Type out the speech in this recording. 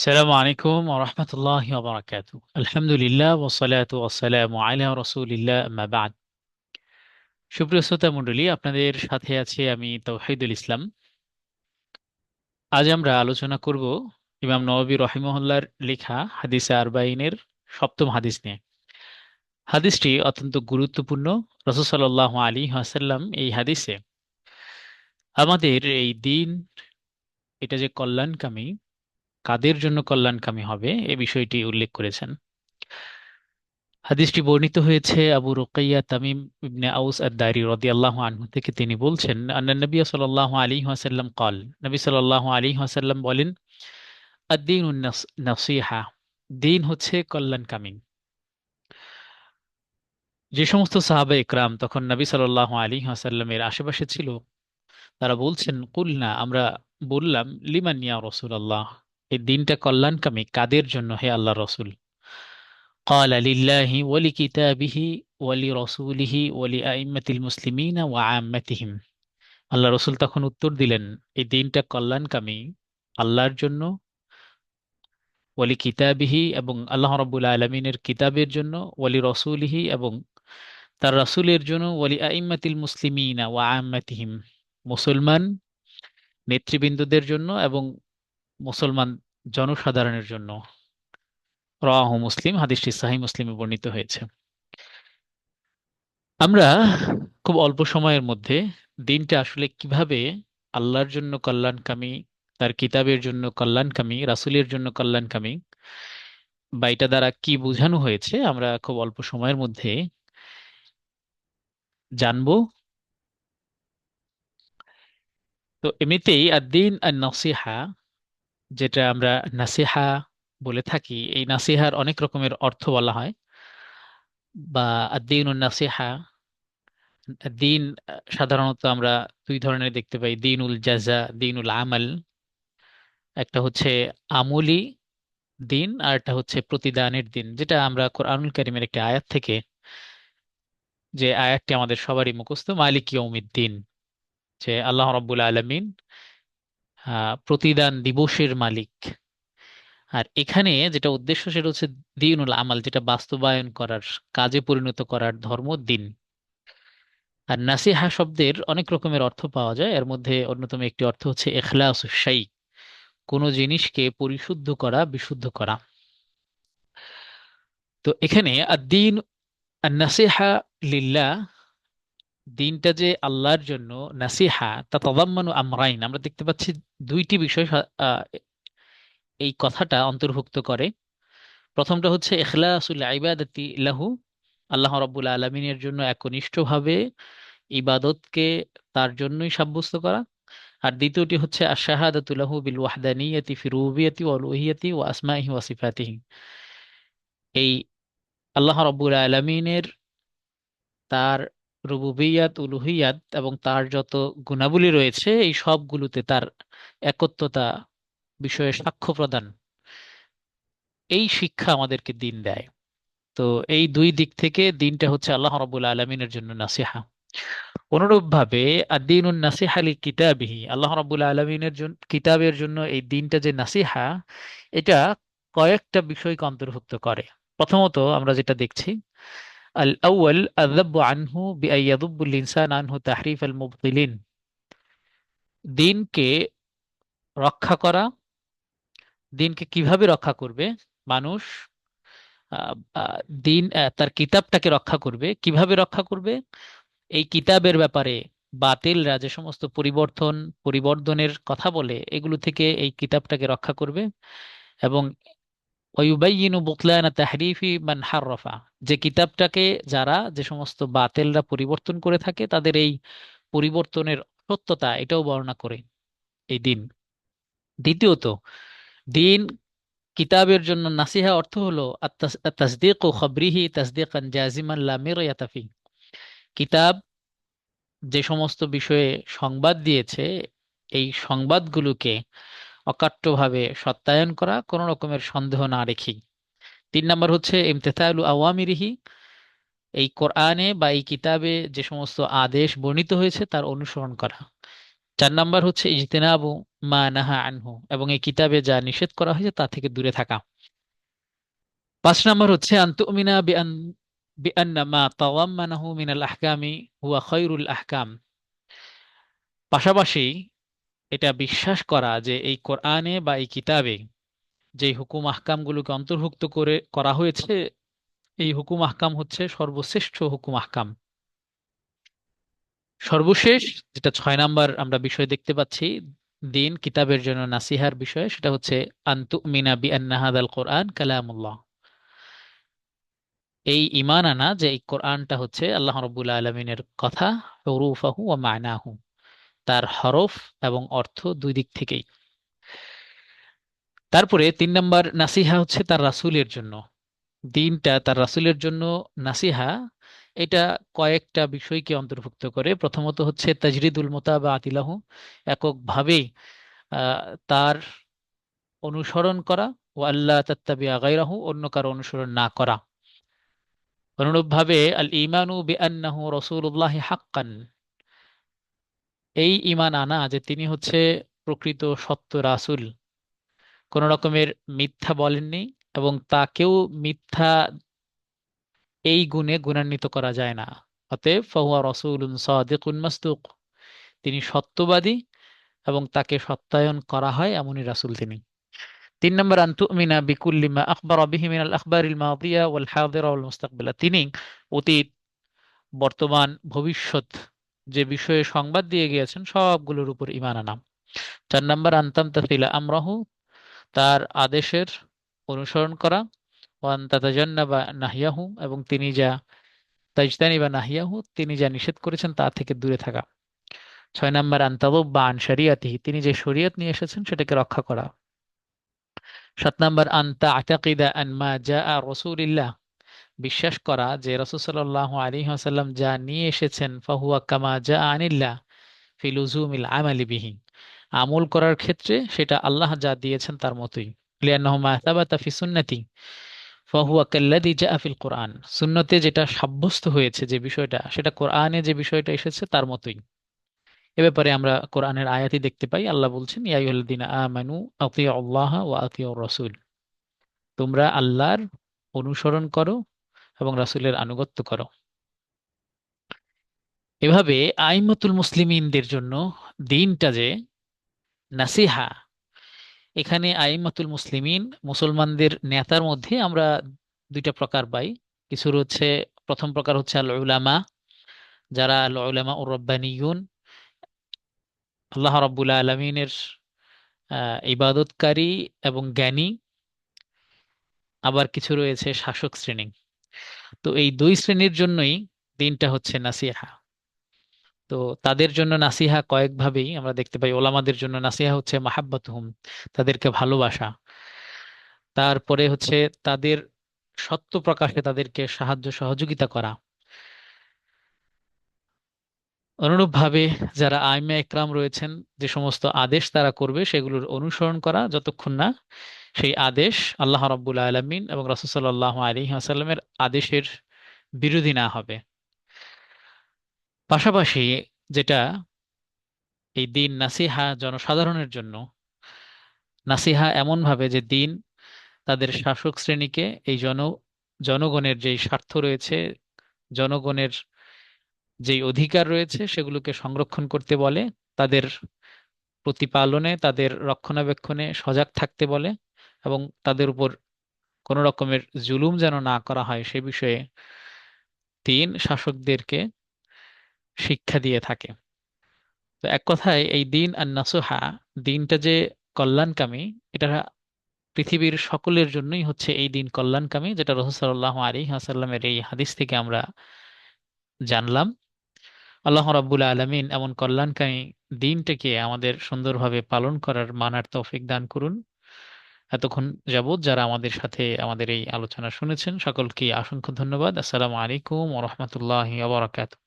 السلام عليكم ورحمة الله وبركاته. الحمد لله والصلاة والسلام على رسول الله أما بعد. সুপ্রিয় শ্রোতা মণ্ডলী, আপনাদের সাথে আছি আমি তৌহিদুল ইসলাম। আজ আমরা আলোচনা করব ইমাম নওয়াবী রহিমহুল্লাহর লেখা হাদিসে আরবাইনের সপ্তম হাদিস নিয়ে। হাদিসটি অত্যন্ত গুরুত্বপূর্ণ। রাসূল সাল্লাল্লাহু আলাইহি ওয়াসাল্লাম এই হাদিসে আমাদের এই দিন, এটা যে কল্যাণকামী, কাদের জন্য কল্যাণকামী হবে এই বিষয়টি উল্লেখ করেছেন। হাদিসটি বর্ণিত হয়েছে আবু রুকাইয়া তামিম ইবনে আউস আদ-দারি রাদিয়াল্লাহু আনহু থেকে। তিনি বলছেন, আন্না নবী সাল্লাল্লাহু আলাইহি ওয়াসাল্লাম قال, নবী সাল্লাল্লাহু আলাইহি ওয়াসাল্লাম বলেন, আদ-দীনুন নাসিহা, দিন হচ্ছে কল্যাণকামী। যে সমস্ত সাহাবা ইকরাম তখন নবী সাল্লাল্লাহু আলাইহি ওয়াসাল্লামের আশেপাশে ছিল, তারা বলছেন, কুলনা, আমরা বললাম, লিমান ইয়া রাসূলুল্লাহ, এই দিনটা কল্যাণকামী কাদের জন্য হে আল্লাহর রাসূল? قال لله ولكتابه ولرسوله ولأئمة المسلمين وعامتهم। আল্লাহ রসুল তখন উত্তর দিলেন, এই দিনটা কল্যাণকামী আল্লাহর জন্য, ওয়ালি কিতাবিহি, এবং আল্লাহ রাব্বুল আলামিনের কিতাবের জন্য, ওয়ালি রসুলিহি, এবং তার রাসূলের জন্য, ওয়ালি আইম্মাতিল মুসলিমিনা ওয়া আম্মাতিহিম, মুসলমান নেতৃবৃন্দদের জন্য এবং মুসলমান জনসাধারণের জন্য। রাওয়াহু মুসলিম, হাদিসটি সহিহ মুসলিমে বর্ণিত হয়েছে। আমরা খুব অল্প সময়ের মধ্যে দিনটা আসলে কিভাবে আল্লাহর জন্য কল্যাণকামী, তার কিতাবের জন্য কল্যাণকামী, রাসূলের জন্য কল্যাণকামী, বা এটা দ্বারা কি বোঝানো হয়েছে, আমরা খুব অল্প সময়ের মধ্যে জানবো। তো এমনিতেই আদ-দীন আন-নাসিহা, যেটা আমরা নাসিহা বলে থাকি, এই নাসিহার অনেক রকমের অর্থ বলা হয়। বা আদ-দীন নাসিহা, দিন সাধারণত আমরা দুই ধরনের দেখতে পাই, দিনুল জাযা, দিনুল আমাল। একটা হচ্ছে আমলি দিন, আর একটা হচ্ছে প্রতিদানের দিন, যেটা আমরা কোরআনুল কারীমের একটি আয়াত থেকে, যে আয়াতটি আমাদের সবারই মুখস্থ, মালিক ইয়াউমিদ্দিন, যে আল্লাহ রাব্বুল আলামিন প্রতিদান দিবসের মালিক। আর এখানে যেটা উদ্দেশ্য সেটা হচ্ছে দিনুল আমাল, যেটা বাস্তবায়ন করার, কাজে পরিণত করার ধর্ম দিন। আর নাসিহা শব্দের অনেক রকমের অর্থ পাওয়া যায়, এর মধ্যে অন্যতম একটি অর্থ হচ্ছে ইখলাসুশ শাই, কোনো জিনিসকে পরিশুদ্ধ করা, বিশুদ্ধ করা। তো এখানে আদ-দীন আন-নাসিহা লিল্লাহ, দিনটা যে আল্লাহর জন্য, নাসিহা তা তাদাম্মানু আমরাইন, আমরা দেখতে পাচ্ছি দুইটি বিষয় এই কথাটা অন্তর্ভুক্ত করে। প্রথমটা হচ্ছে ইখলাসুল ইবাদাতি লাহু, আল্লাহ রাব্বুল আলামিনের জন্য একনিষ্ঠভাবে ইবাদতকে তার জন্যই সাব্যস্ত করা। আর দ্বিতীয়টি হচ্ছে আশ-শাহাদাতু লাহু বিল ওয়াহদানিয়াতি ফি রুবুবিয়্যাতি ওয়া উলুহিয়্যাতি ওয়া আসমাইহি ওয়া সিফাতিহি, এই আল্লাহ রাব্বুল আলামিনের তার রুবুবিয়াত, উলুহিয়াত এবং তার যত গুণাবলী রয়েছে, এই সবগুলোতে তার একত্বতা বিষয়ে সাক্ষ্য প্রদান, এই শিক্ষা আমাদেরকে দিন দেয়। তো এই দুই দিক থেকে দিনটা হচ্ছে আল্লাহ রাব্বুল আলামিনের জন্য নাসিহা। অনুরূপ ভাবে আদ-দীনুন নাসিহা লি কিতাবিহি, আল্লাহ রাব্বুল আলামিনের জন্য, কিতাবের জন্য এই দিনটা যে নাসিহা, এটা কয়েকটা বিষয়কে অন্তর্ভুক্ত করে। প্রথমত আমরা যেটা দেখছি, আল আউয়াল আযাব্বু আনহু বিআন ইয়াযুব্বুল ইনসান আনহু তাহরিফ আল মুবতিলিন, দিনকে রক্ষা করা। দিনকে কিভাবে রক্ষা করবে মানুষ? আহ, আহ, দিন তার কিতাবটাকে রক্ষা করবে, কিভাবে রক্ষা করবে? এই কিতাবের ব্যাপারে বাতিলরা যে সমস্ত পরিবর্তনের কথা বলে, এগুলো থেকে এই কিতাবটাকে রক্ষা করবে। এবং ওয়ায়ুবাইয়িনু বুতলানা তাহরিফি মান হাররাফা, যে কিতাবটাকে যারা, যে সমস্ত বাতিলরা পরিবর্তন করে থাকে, তাদের এই পরিবর্তনের সত্যতা এটাও বর্ণনা করে এই দিন। দ্বিতীয়ত, দিন কিতাবের জন্য নাসিহা অর্থ হলো তাসদীকু খবরিহি তাসদীকান জাজিমান লা মিরয়াতা ফি, কিতাব যে সমস্ত বিষয়ে সংবাদ দিয়েছে, এই সংবাদগুলোকে অকাট্যভাবে সত্যায়ন করা, কোনো রকমের সন্দেহ না রেখেই। তিন নম্বর হচ্ছে ইমতিসালু আওয়ামিরিহি, এই কোরআনে বা এই কিতাবে যে সমস্ত আদেশ বর্ণিত হয়েছে তার অনুসরণ করা। 4 নাম্বার হচ্ছে ইজতিনাবু মা নাহা আনহু, এবং এই কিতাবে যা নিষেধ করা হয়েছে তা থেকে দূরে থাকা। 5 নাম্বার হচ্ছে আনতুমিনা বিআন্না মা তাওয়াম্মানাহু মিনাল আহকামি হুয়া খায়রুল আহকাম। পাশাপাশি এটা বিশ্বাস করা যে এই কোরআনে বা এই কিতাবে যে হুকুম আহকামগুলোকে অন্তর্ভুক্ত করে করা হয়েছে, এই হুকুম আহকাম হচ্ছে সর্বশ্রেষ্ঠ হুকুম আহকাম। সর্বশেষ, যেটা 6 নাম্বার আমরা বিষয় দেখতে পাচ্ছি দিন কিতাবের জন্য নাসিহার বিষয়, সেটা হচ্ছে আনতুমিনা বিআন্না হাদাল কোরআন কালামুল্লাহ। এই ঈমান আনা যে এই কোরআনটা হচ্ছে আল্লাহ রাব্বুল আলামিনের কথা, হুরুফাহু ওয়া মা'নাহু, তার হরফ এবং অর্থ দুই দিক থেকেই। তারপরে 3 নাম্বার নাসিহা হচ্ছে তার রাসূলের জন্য। দিনটা তার রাসূলের জন্য নাসিহা। এটা কয়েকটা বিষয়কে অন্তর্ভুক্ত করে। প্রথমত হচ্ছে তাজরিদুল মুতাবাআতি লাহু, এককভাবে আহ, তার অনুসরণ করা, ও আল্লাহ তাত্তাবিআ গায়রাহু, অন্য কারো অনুসরণ না করা। অনুরূপভাবে আল ঈমানু বিআন্নাহু রাসূলুল্লাহি হাক্কান, এই ঈমান আনা যে তিনি হচ্ছে প্রকৃত সত্য রাসূল, কোন রকমের মিথ্যা বলেননি, এবং তাকেও মিথ্যা এই গুণে গুণান্বিত করা যায় না। অতএব ফাহুয়া রাসূলুন সাদিকুন মাসদুক, তিনি সত্যবাদী এবং তাকে সত্যায়ন করা হয় এমনই রাসূল তিনি। 3 নম্বর আনতুমিনা বিকুল্লি মা আখবারা বিহি মিনাল আখবারিল মাদিয়া ওয়াল হাদিরা ওয়াল মুস্তাকবিলা, তিনি অতীত, বর্তমান, ভবিষ্যৎ যে বিষয়ে সংবাদ দিয়ে গিয়েছেন সবগুলোর উপর ঈমান আনা। 4 নম্বর আনতামতাসিলা আমরাহু, তার আদেশের অনুসরণ করা, ওয়ান তাতাজান্নাবা নাহিয়াহু, এবং তিনি যা তাজতানিবা নাহিয়াহু, তিনি যা নিষেধ করেছেন তা থেকে দূরে থাকা। 6 নম্বর আনতাদুব্বা আন শরিয়াতিহি, তিনি যে শরীয়ত নিয়ে এসেছেন সেটাকে রক্ষা করা। 7 নম্বর আনতা আতাকিদা আন মা জাআ রাসূলিল্লাহ, বিশ্বাস করা যে রাসূল সাল্লাল্লাহু আলাইহি ওয়াসাল্লাম যা নিয়ে এসেছেন ফাহুয়া কামা জাআ আনিল্লাহ ফি লুজুমিল আমালি বিহি, আমল করার ক্ষেত্রে সেটা আল্লাহ যা দিয়েছেন তার মতোই। লিআন্নাহু মা সাবাতা ফি সুন্নতি ফাহুয়া কাল্লাযী জাআ ফিল কোরআন, সুন্নতে যেটা সাব্যস্ত হয়েছে যে বিষয়টা, সেটা কোরআনে যে বিষয়টা এসেছে তার মতোই। এ ব্যাপারে আমরা কোরআনের আয়াতই দেখতে পাই, আল্লাহ বলছেন ইয়া আইয়ুহাল্লাযীনা আমানু আতিউল্লাহ ওয়া আতিউর রাসূল, তোমরা আল্লাহর অনুসরণ করো এবং রাসূলের আনুগত্য করো। এভাবে আইম্মাতুল মুসলিমিনদের জন্য দিনটা যে নাসিহা, এখানে আইম্মাতুল মুসলিমিন মুসলমানদের নেতার মধ্যে আমরা দুইটা প্রকার পাই। কিছু হচ্ছে, প্রথম প্রকার হচ্ছে আল উলামা, যারা আল উলামা উর রব্বানিয়ুন, আল্লাহ রাব্বুল আলামিনের ইবাদতকারী এবং জ্ঞানী। আবার কিছু রয়েছে শাসক শ্রেণী। তো এই দুই শ্রেণীর জন্যই দিনটা হচ্ছে নাসিহা। তো তাদের জন্য নাসিহা কয়েকভাবেই আমরা দেখতে পাই। ওলামাদের জন্য নাসিহা হচ্ছে মাহাব্বাতুহুম, তাদেরকে ভালোবাসা। তারপরে হচ্ছে তাদের সত্য প্রকাশে তাদেরকে সাহায্য সহযোগিতা করা। অনুরূপভাবে যারা আইমা একরাম রয়েছেন, যে সমস্ত আদেশ তারা করবে সেগুলোর অনুসরণ করা, যতক্ষণ না সেই আদেশ আল্লাহ রাব্বুল আলামিন এবং রাসূল সাল্লাল্লাহু আলাইহি ওয়াসাল্লামের আদেশের বিরোধী না হবে। পাশাপাশি যেটা এই দিন নাসিহা জনসাধারণের জন্য, নাসিহা এমন ভাবে যে দিন তাদের শাসক শ্রেণীকে এই জনগণের যেই স্বার্থ রয়েছে, জনগণের যেই অধিকার রয়েছে সেগুলোকে সংরক্ষণ করতে বলে, তাদের প্রতিপালনে, তাদের রক্ষণাবেক্ষণে সজাগ থাকতে বলে, এবং তাদের উপর কোনো রকমের জুলুম যেন না করা হয় সে বিষয়ে দিন শাসকদেরকে শিক্ষা দিয়ে থাকে। তো এক কথায় এই দিন আর নাসুহা, দিনটা যে কল্যাণকামী, এটা পৃথিবীর সকলের জন্যই হচ্ছে এই দিন কল্যাণকামী, যেটা রাসূল সাল্লাল্লাহু আলাইহি ওয়াসাল্লামের এই হাদিস থেকে আমরা জানলাম। আল্লাহ রাব্বুল আলামিন এমন কল্যাণকামী দিনটাকে আমাদের সুন্দরভাবে পালন করার, মানার তৌফিক দান করুন। এতক্ষণ যাবত যারা আমাদের সাথে আমাদের এই আলোচনা শুনেছেন সকলকে অসংখ্য ধন্যবাদ। আসসালামু আলাইকুম ওয়া রাহমাতুল্লাহি ওয়া বারাকাতুহু।